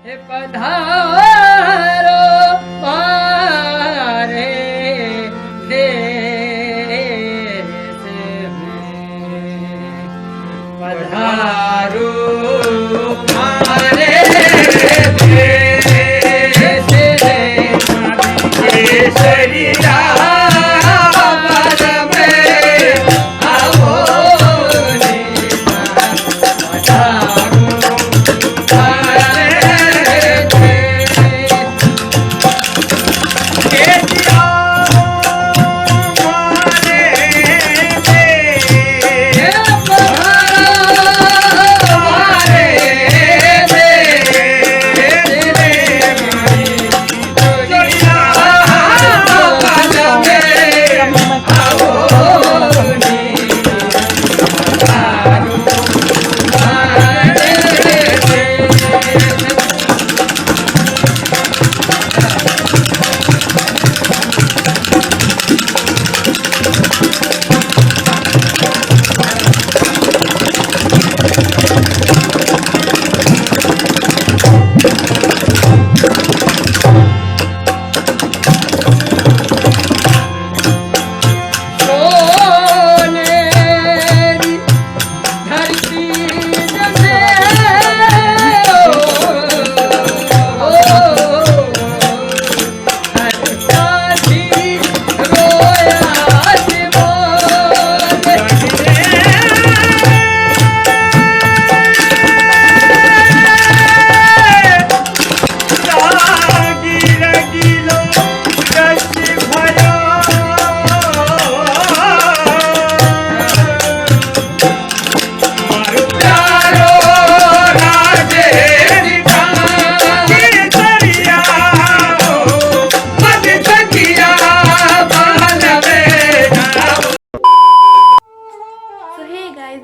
हे पधारो मारे देश में, पधारो मारे देश में, केसरिया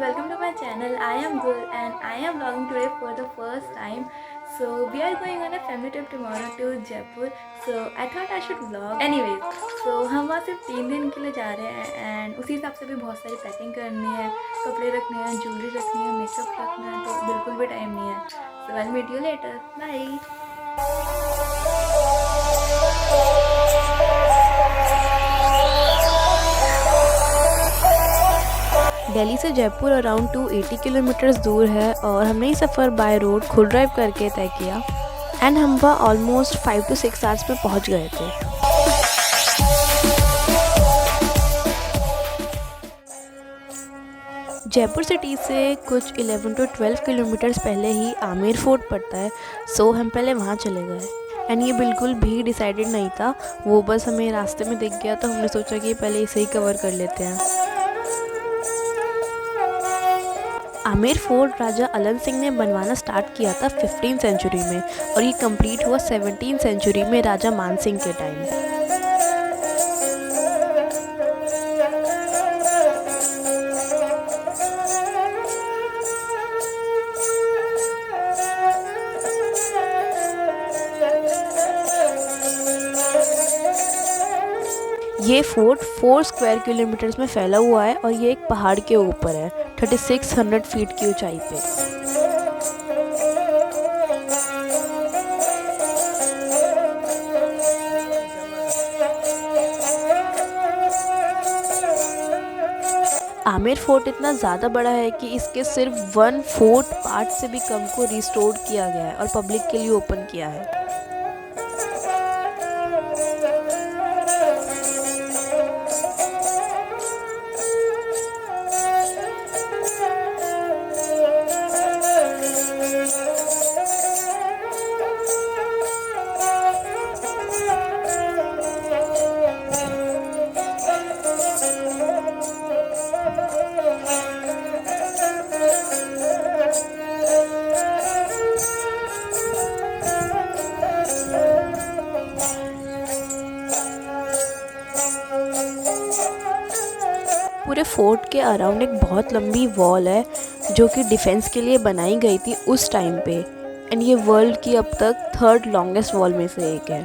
welcome to my channel. I am Gul and I am vlogging today for the first time. So we are going on a family trip tomorrow to Jaipur. So I thought I should vlog. Anyways, so हम वहाँ सिर्फ 3 दिन के लिए जा रहे हैं and उसी हिसाब से भी बहुत सारी पैकिंग करनी है, कपड़े रखने हैं, ज्वेलरी रखनी है, मेकअप रखना है, तो बिल्कुल भी टाइम नहीं है. So I'll meet you later. Bye. Delhi से जयपुर अराउंड 280 किलोमीटर्स दूर है और हमने ये सफ़र बाय रोड खुद ड्राइव करके तय किया एंड हम वहाँ ऑलमोस्ट 5 to 6 आवर्स में पहुँच गए थे. जयपुर सिटी से कुछ 11 to 12 किलोमीटर्स पहले ही आमेर फोर्ट पड़ता है. सो हम पहले वहाँ चले गए एंड ये बिल्कुल भी डिसाइडेड नहीं था, वो बस हमें रास्ते में दिख गया तो हमने सोचा कि पहले इसे ही कवर कर लेते हैं. आमेर फोर्ट राजा अलन सिंह ने बनवाना स्टार्ट किया था 15वीं सेंचुरी में और ये कंप्लीट हुआ 17वीं सेंचुरी में राजा मान सिंह के टाइम. ये फोर्ट 4 स्क्वायर किलोमीटर्स में फैला हुआ है और ये एक पहाड़ के ऊपर है 3600 फीट की ऊंचाई पे. आमेर फोर्ट इतना ज़्यादा बड़ा है कि इसके सिर्फ 1/4 पार्ट से भी कम को रिस्टोर किया गया है और पब्लिक के लिए ओपन किया है. पूरे फोर्ट के अराउंड एक बहुत लंबी वॉल है जो कि डिफेंस के लिए बनाई गई थी उस टाइम पे एंड ये वर्ल्ड की अब तक 3rd लॉन्गेस्ट वॉल में से एक है.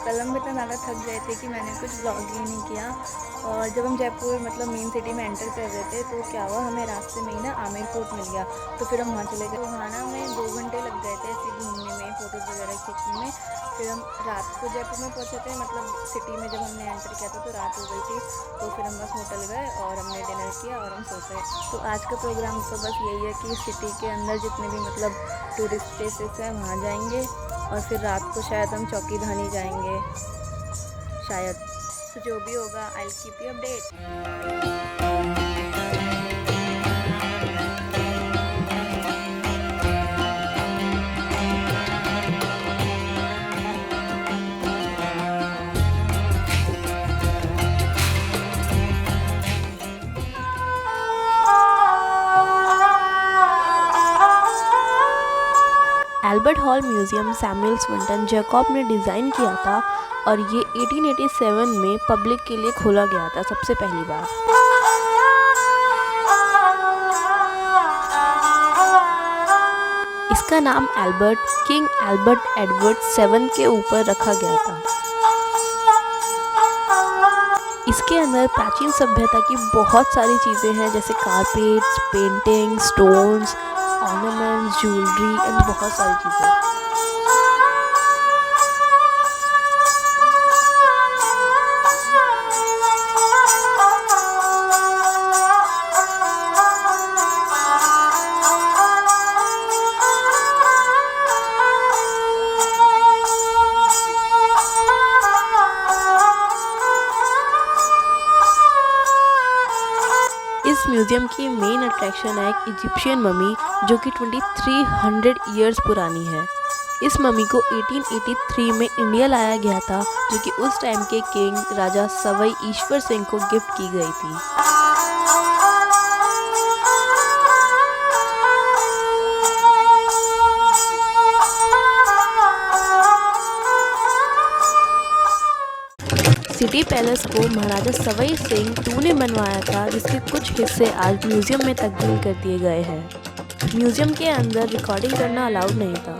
कल हम इतना ज़्यादा थक गए थे कि मैंने कुछ व्लॉग ही नहीं किया। और जब हम जयपुर मतलब मेन सिटी में एंटर कर रहे थे तो क्या हुआ, हमें रास्ते में ही ना आमेर फोर्ट मिल गया। तो फिर हम वहाँ चले गए। तो वहाँ ना हमें 2 घंटे लग गए थे ऐसे घूमने में, फ़ोटोज़ वगैरह खींचने में। फिर हम रात को जयपुर में पहुँचे थे, मतलब सिटी में जब हमने एंटर किया था तो रात हो गई थी। तो फिर हम बस होटल गए और हमने डिनर किया और हम सो गए। तो आज का प्रोग्राम तो बस यही है कि सिटी के अंदर जितने भी मतलब टूरिस्ट प्लेसेस हैं वहाँ जाएंगे और फिर रात को शायद हम चौकी धानी जाएंगे शायद। तो जो भी होगा I will keep you update. Albert hall museum Samuel Swinton Jacob ने डिज़ाइन किया था और ये 1887 में पब्लिक के लिए खोला गया था सबसे पहली बार। इसका नाम एल्बर्ट किंग एल्बर्ट एडवर्ड 7 के ऊपर रखा गया था। इसके अंदर प्राचीन सभ्यता की बहुत सारी चीज़ें हैं, जैसे carpets, painting, stones, ornaments, jewellery and बहुत सारी चीज़ें। इस म्यूज़ियम की मेन अट्रैक्शन है एक इजिप्शियन ममी जो कि 2300 ईयर्स पुरानी है। इस ममी को 1883 में इंडिया लाया गया था, जो कि उस टाइम के किंग राजा सवाई ईश्वर सिंह को गिफ्ट की गई थी। सिटी पैलेस को महाराजा सवाई सिंह II ने बनवाया था, जिसके कुछ हिस्से आज म्यूज़ियम में तब्दील कर दिए गए हैं। म्यूज़ियम के अंदर रिकॉर्डिंग करना अलाउड नहीं था।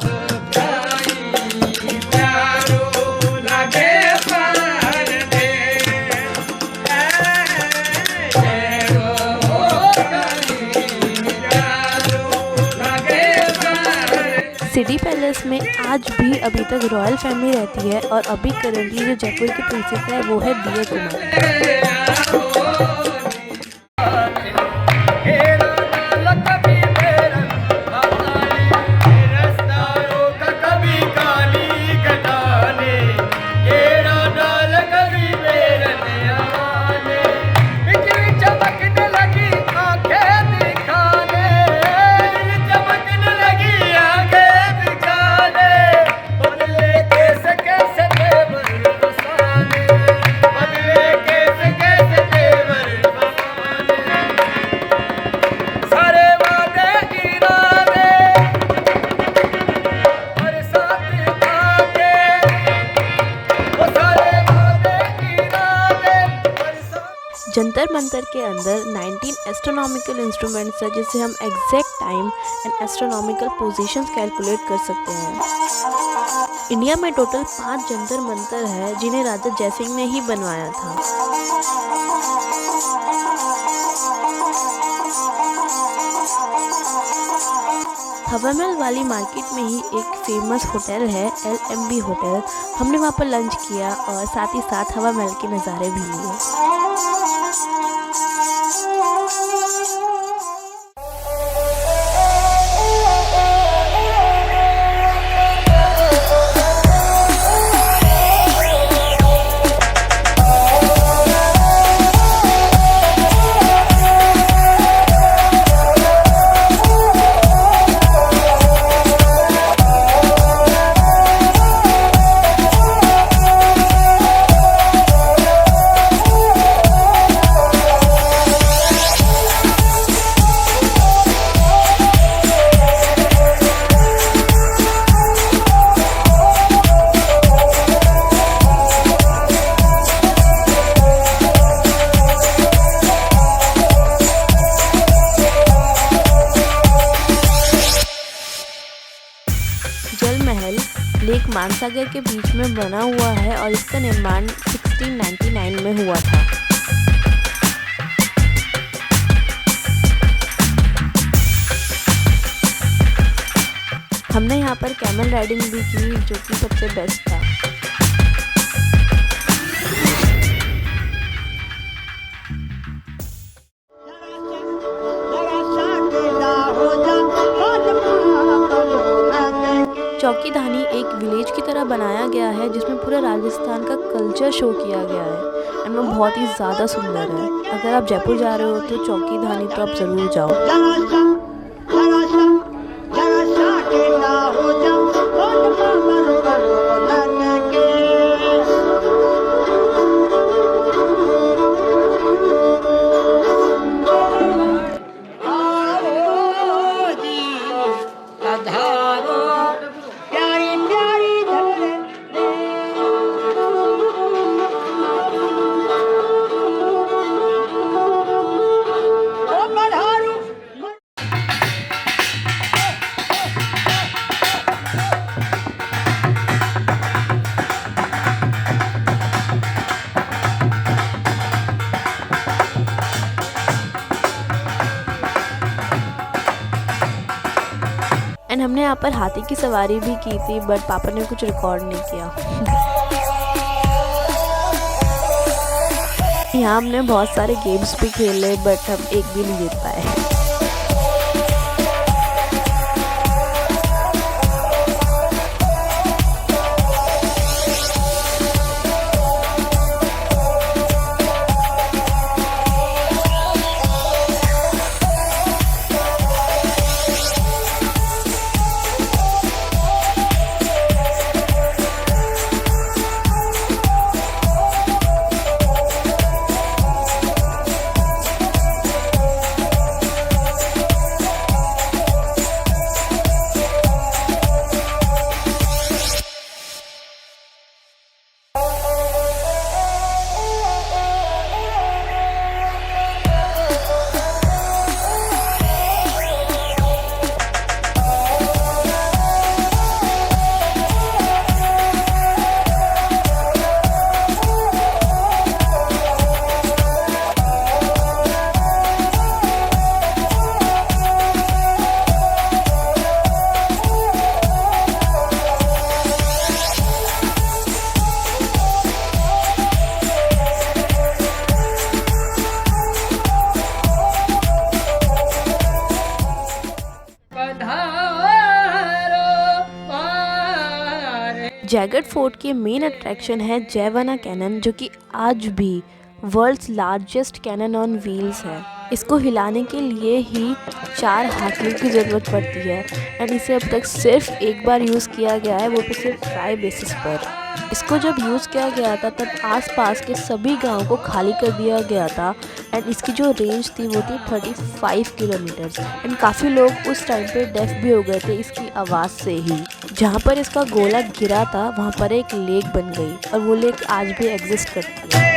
सिटी पैलेस में आज भी अभी तक रॉयल फैमिली रहती है और अभी करंटली जो जयपुर की प्रिंसेस है वो है दिया कुमार। जंतर मंतर के अंदर 19 एस्ट्रोनॉमिकल इंस्ट्रूमेंट्स है, जिससे हम exact time and astronomical positions calculate कर सकते हैं। इंडिया में टोटल 5 जंतर मंतर है, जिन्हें राजा जयसिंह ने ही बनवाया था। हवा महल वाली मार्केट में ही एक फेमस होटल है LMB होटल। हमने वहाँ पर लंच किया और साथ ही साथ हवा महल के नज़ारे भी लिए। मानसागर के बीच में बना हुआ है और इसका निर्माण 1699 में हुआ था। हमने यहाँ पर कैमल राइडिंग भी की जो कि सबसे बेस्ट था। चौकीधानी एक विलेज की तरह बनाया गया है जिसमें पूरा राजस्थान का कल्चर शो किया गया है एंड वो बहुत ही ज़्यादा सुंदर है। अगर आप जयपुर जा रहे हो तो चौकीधानी तो आप ज़रूर जाओ। एंड हमने यहाँ पर हाथी की सवारी भी की थी बट पापा ने कुछ रिकॉर्ड नहीं किया। यहाँ हमने बहुत सारे गेम्स भी खेले बट हम एक भी नहीं जीत पाए। जयगढ़ फोर्ट के मेन अट्रैक्शन है जयवाना कैनन जो कि आज भी world's largest cannon on wheels है। इसको हिलाने के लिए ही 4 हाथियों की ज़रूरत पड़ती है एंड इसे अब तक सिर्फ एक बार यूज़ किया गया है, वो भी सिर्फ ट्राई बेसिस पर। इसको जब यूज़ किया गया था तब आसपास के सभी गांवों को खाली कर दिया गया था एंड इसकी जो रेंज थी वो थी 35 किलोमीटर्स एंड काफ़ी लोग उस टाइम पे डेफ भी हो गए थे इसकी आवाज़ से ही। जहाँ पर इसका गोला गिरा था वहाँ पर एक लेक बन गई और वो लेक आज भी एग्जिस्ट करती है।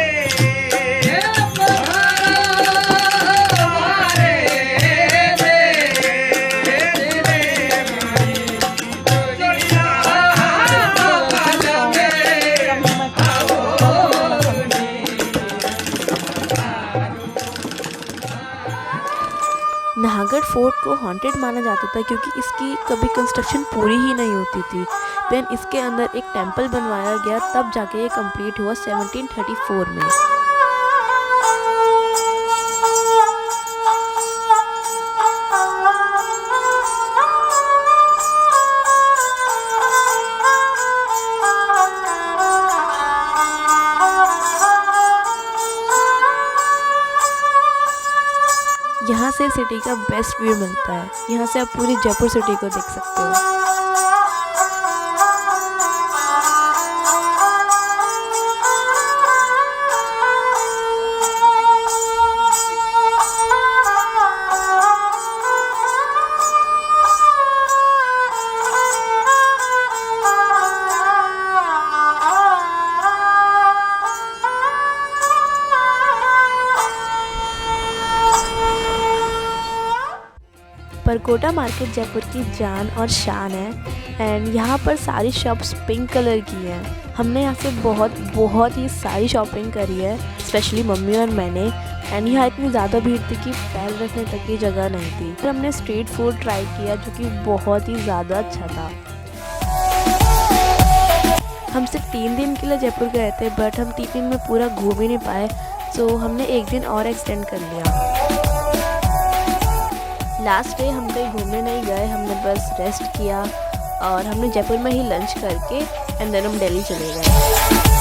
नाहरगढ़ फोर्ट को हॉन्टेड माना जाता था क्योंकि इसकी कभी कंस्ट्रक्शन पूरी ही नहीं होती थी। देन इसके अंदर एक टेंपल बनवाया गया, तब जाके ये कंप्लीट हुआ 1734 में। यहाँ से सिटी का बेस्ट व्यू मिलता है। यहाँ से आप पूरी जयपुर सिटी को देख सकते हो। पर कोटा मार्केट जयपुर की जान और शान है एंड यहाँ पर सारी शॉप्स पिंक कलर की हैं। हमने यहाँ से बहुत ही सारी शॉपिंग करी है, स्पेशली मम्मी और मैंने। एंड यहाँ इतनी ज़्यादा भीड़ थी कि पैर रखने तक की जगह नहीं थी। फिर हमने स्ट्रीट फूड ट्राई किया जो कि बहुत ही ज़्यादा अच्छा था। हम सिर्फ 3 दिन के लिए जयपुर गए थे बट हम 3 दिन में पूरा घूम ही नहीं पाए, सो हमने 1 दिन और एक्सटेंड कर लिया। लास्ट डे हम कहीं घूमने नहीं गए, हमने बस रेस्ट किया और हमने जयपुर में ही लंच करके एंड देन हम दिल्ली चले गए।